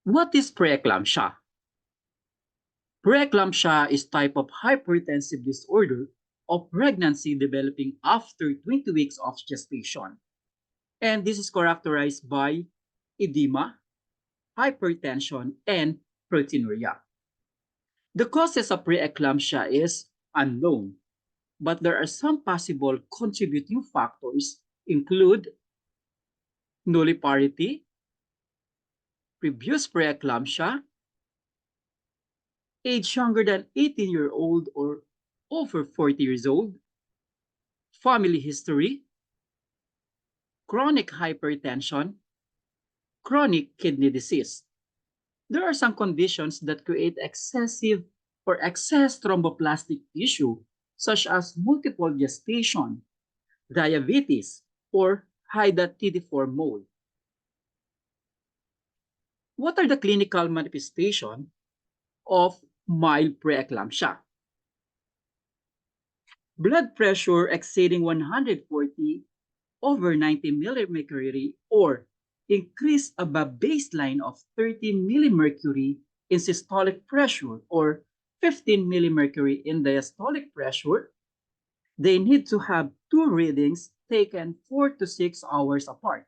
What is preeclampsia? Preeclampsia is type of hypertensive disorder of pregnancy developing after 20 weeks of gestation. And this is characterized by edema, hypertension, and proteinuria. The causes of preeclampsia is unknown, but there are some possible contributing factors include nulliparity, previous preeclampsia, age younger than 18-year-old or over 40 years old, family history, chronic hypertension, chronic kidney disease. There are some conditions that create excessive or excess thromboplastic tissue, such as multiple gestation, diabetes, or Hydatidform mole. What are the clinical manifestations of mild preeclampsia? Blood pressure exceeding 140 over 90 mmHg or increase above baseline of 13 mmHg in systolic pressure or 15 mmHg in diastolic pressure. They need to have two readings taken 4 to 6 hours apart.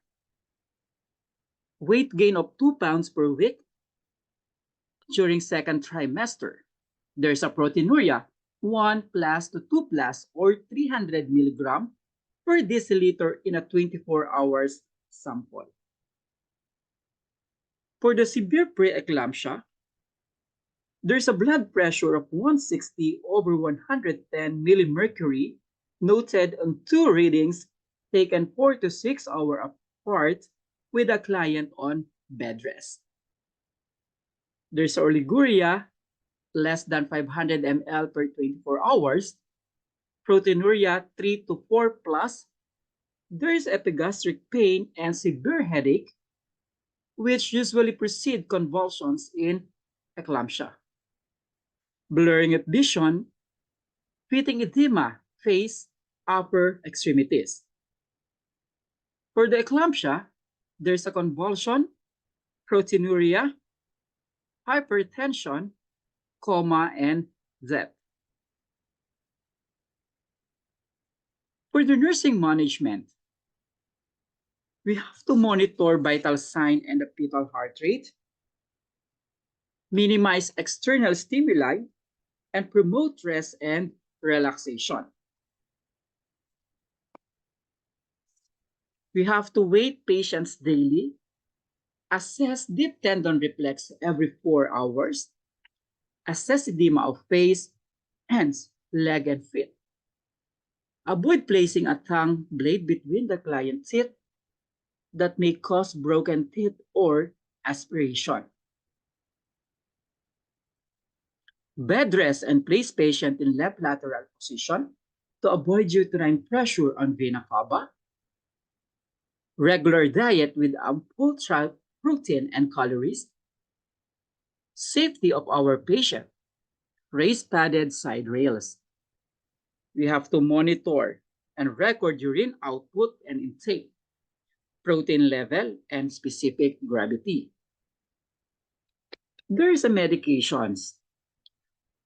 Weight gain of 2 pounds per week during second trimester. There's a proteinuria 1 plus to 2 plus or 300 milligram per deciliter in a 24 hours sample. For the severe preeclampsia, there's a blood pressure of 160 over 110 mmHg noted on two readings taken 4 to 6 hours apart with a client on bed rest. There's oliguria less than 500 ml per 24 hours, proteinuria 3 to 4 plus, there is epigastric pain and severe headache, which usually precede convulsions in eclampsia. Blurring of vision, pitting edema, face, upper extremities. For the eclampsia, there's a convulsion, proteinuria, hypertension, coma, and death. For the nursing management, we have to monitor vital sign and the fetal heart rate, minimize external stimuli, and promote rest and relaxation. We have to weight patients daily, assess deep tendon reflex every 4 hours, assess edema of face, hands, leg, and feet. Avoid placing a tongue blade between the client's teeth that may cause broken teeth or aspiration. Bed rest and place patient in left lateral position to avoid uterine pressure on vena cava. Regular diet with ample protein and calories. Safety of our patient. Raised padded side rails. We have to monitor and record urine output and intake, protein level, and specific gravity. There is a medications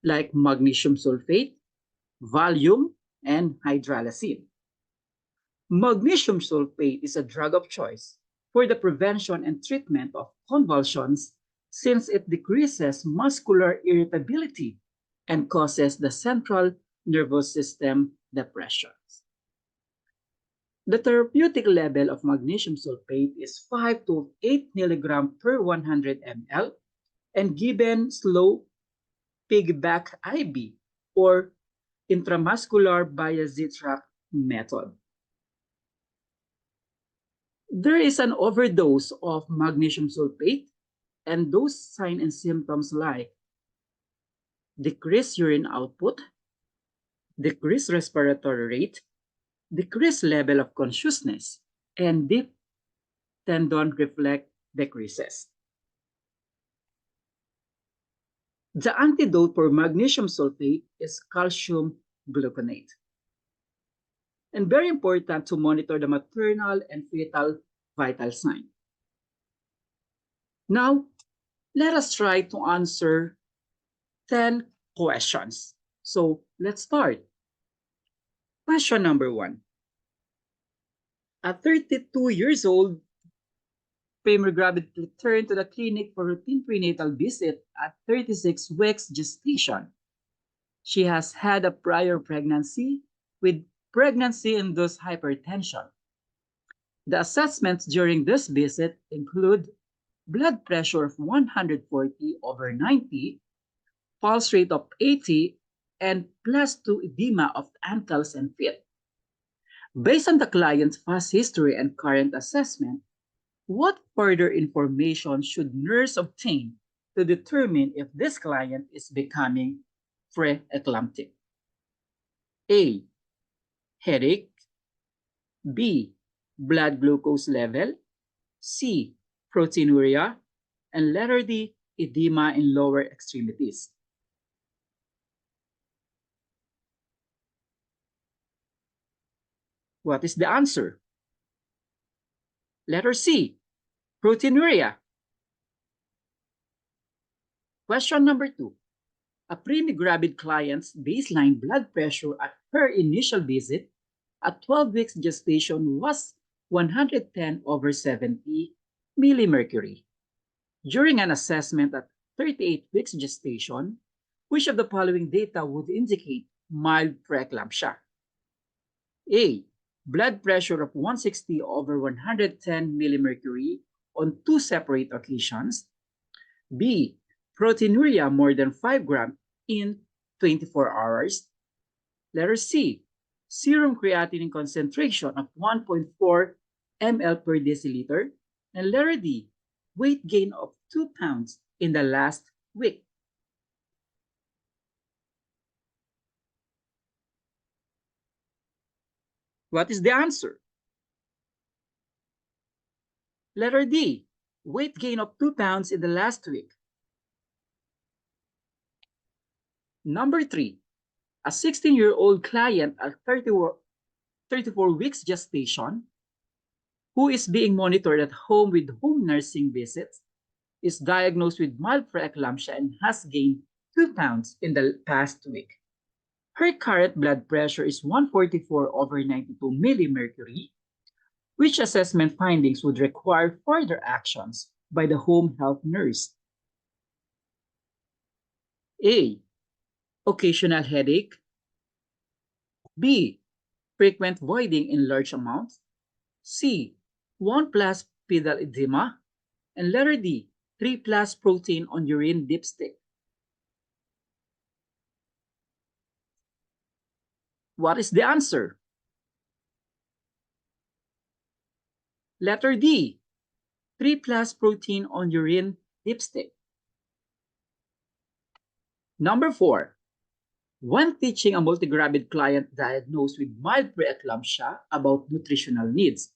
like magnesium sulfate, Valium, and hydralazine. Magnesium sulfate is a drug of choice for the prevention and treatment of convulsions since it decreases muscular irritability and causes the central nervous system depressions. The therapeutic level of magnesium sulfate is 5 to 8 mg per 100 ml and given slow piggyback IV or intramuscular Biazitrak method. There is an overdose of magnesium sulfate and those signs and symptoms like decreased urine output, decreased respiratory rate, decreased level of consciousness, and deep tendon reflex decreases. The antidote for magnesium sulfate is calcium gluconate. And very important to monitor the maternal and fetal vital sign. Now, Let us try to answer 10 questions. So let's start. Question number 1. At 32 years old, Premier Gravid returned to the clinic for routine prenatal visit at 36 weeks gestation. She has had a prior pregnancy with pregnancy-induced hypertension. The assessments during this visit include blood pressure of 140/90, pulse rate of 80, and +2 edema of ankles and feet. Based on the client's past history and current assessment, what further information should nurse obtain to determine if this client is becoming pre-eclamptic? A. Headache. B. Blood glucose level. C. Proteinuria. And letter D. Edema in lower extremities. What is the answer? Letter C. Proteinuria. Question number 2. A preemie-gravid client's baseline blood pressure at her initial visit at 12 weeks gestation was 110/70 millimercury. During an assessment at 38 weeks gestation, which of the following data would indicate mild preeclampsia? A. Blood pressure of 160/110 millimercury on 2 separate occasions. B. Proteinuria more than 5 grams in 24 hours. Letter C. Serum creatinine concentration of 1.4 ml per deciliter. And letter D. Weight gain of 2 pounds in the last week. What is the answer? Letter D. Weight gain of 2 pounds in the last week. Number 3. A 16-year-old client at 34 weeks gestation who is being monitored at home with home nursing visits is diagnosed with mild preeclampsia and has gained 2 pounds in the past week. Her current blood pressure is 144/92 millimercury, which assessment findings would require further actions by the home health nurse. A. Occasional headache. B. Frequent voiding in large amounts. C. 1+ pedal edema. And letter D. 3+ protein on urine dipstick. What is the answer? Letter D. 3+ protein on urine dipstick. Number 4. When teaching a multigravid client diagnosed with mild preeclampsia about nutritional needs,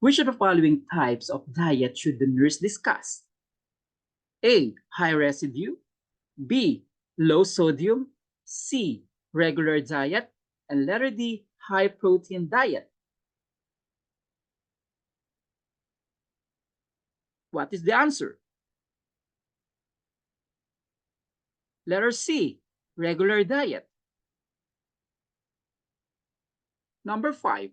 which of the following types of diet should the nurse discuss? A. High residue. B. Low sodium. C. Regular diet. And letter D. High protein diet. What is the answer? Letter C. Regular diet. Number 5.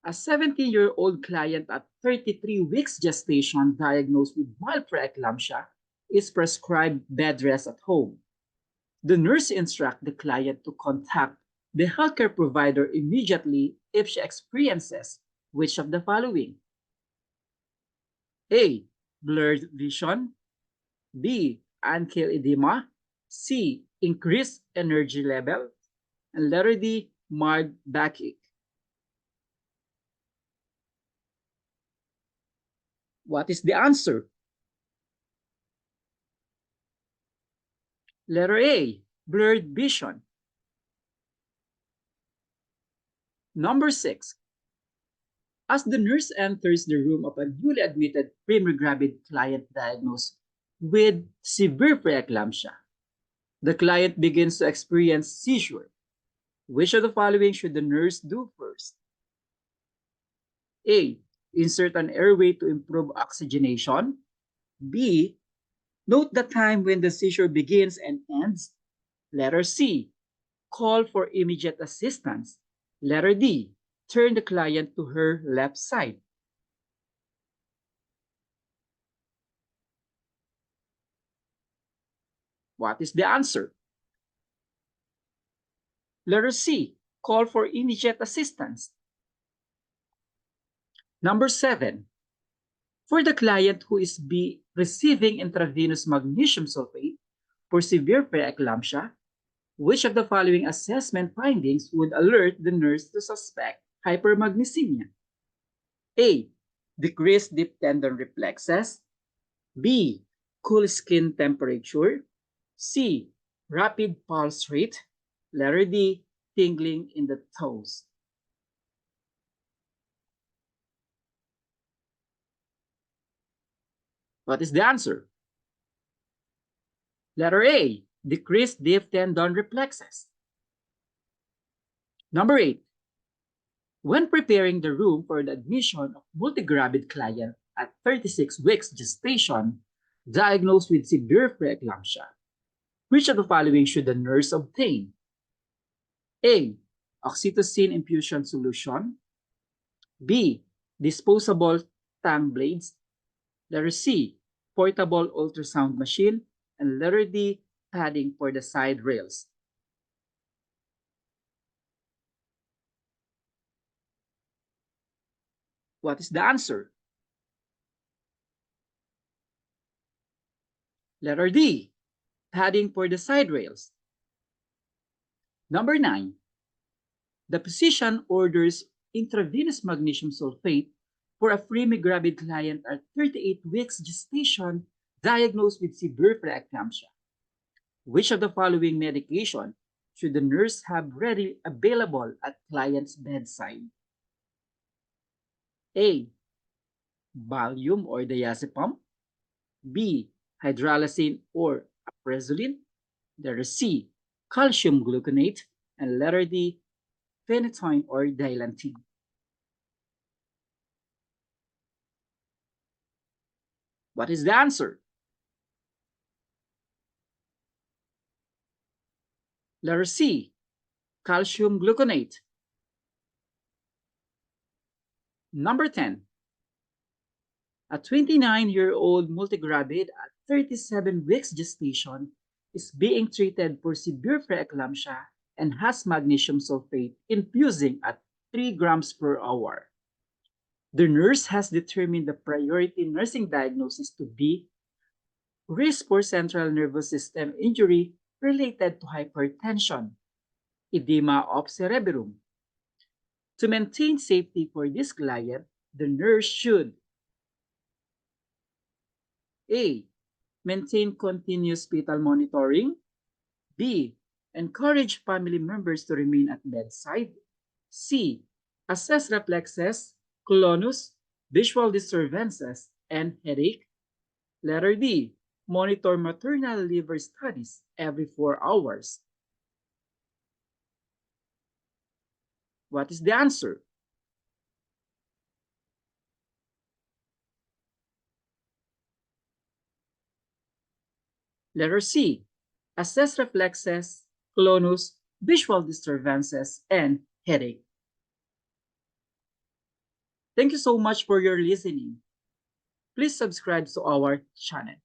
A 17-year-old client at 33 weeks gestation diagnosed with mild preeclampsia is prescribed bed rest at home. The nurse instructs the client to contact the healthcare provider immediately if she experiences which of the following? A. Blurred vision. B. Ankle edema. C. Increased energy level. And letter D. Mild backache. What is the answer? Letter A. Blurred vision. Number 6. As the nurse enters the room of a newly admitted preemie-gravid client diagnosed with severe preeclampsia, the client begins to experience seizure. Which of the following should the nurse do first? A. Insert an airway to improve oxygenation. B. Note the time when the seizure begins and ends. Letter C, call for immediate assistance. Letter D, turn the client to her left side. What is the answer? Letter C, call for immediate assistance. Number 7, for the client who is receiving intravenous magnesium sulfate for severe preeclampsia, which of the following assessment findings would alert the nurse to suspect hypermagnesemia? A, decreased deep tendon reflexes. B, cool skin temperature. C, rapid pulse rate. Letter D, tingling in the toes. What is the answer? Letter A, decreased deep tendon reflexes. Number 8, when preparing the room for the admission of multigravid client at 36 weeks gestation, diagnosed with severe preeclampsia, which of the following should the nurse obtain? A, oxytocin infusion solution. B, disposable tongue blades. Letter C, portable ultrasound machine. And letter D, padding for the side rails. What is the answer? Letter D, padding for the side rails. Number 9, the physician orders intravenous magnesium sulfate for a free-gravid client at 38 weeks gestation diagnosed with severe preeclampsia. Which of the following medication should the nurse have readily available at client's bedside? A, Valium or diazepam. B, hydralazine or apresolin. Letter C, calcium gluconate. And letter D, phenytoin or dilantin. What is the answer? Letter C, calcium gluconate. Number 10, a 29-year-old multigravid at 37 weeks gestation is being treated for severe preeclampsia and has magnesium sulfate infusing at 3 grams per hour. The nurse has determined the priority nursing diagnosis to be risk for central nervous system injury related to hypertension, edema of cerebrum. To maintain safety for this client, the nurse should A, maintain continuous fetal monitoring. B, encourage family members to remain at bedside. C, assess reflexes, clonus, visual disturbances, and headache. Letter D, monitor maternal liver studies every 4 hours. What is the answer? Letter C, assess reflexes, clonus, visual disturbances, and headache. Thank you so much for your listening. Please subscribe to our channel.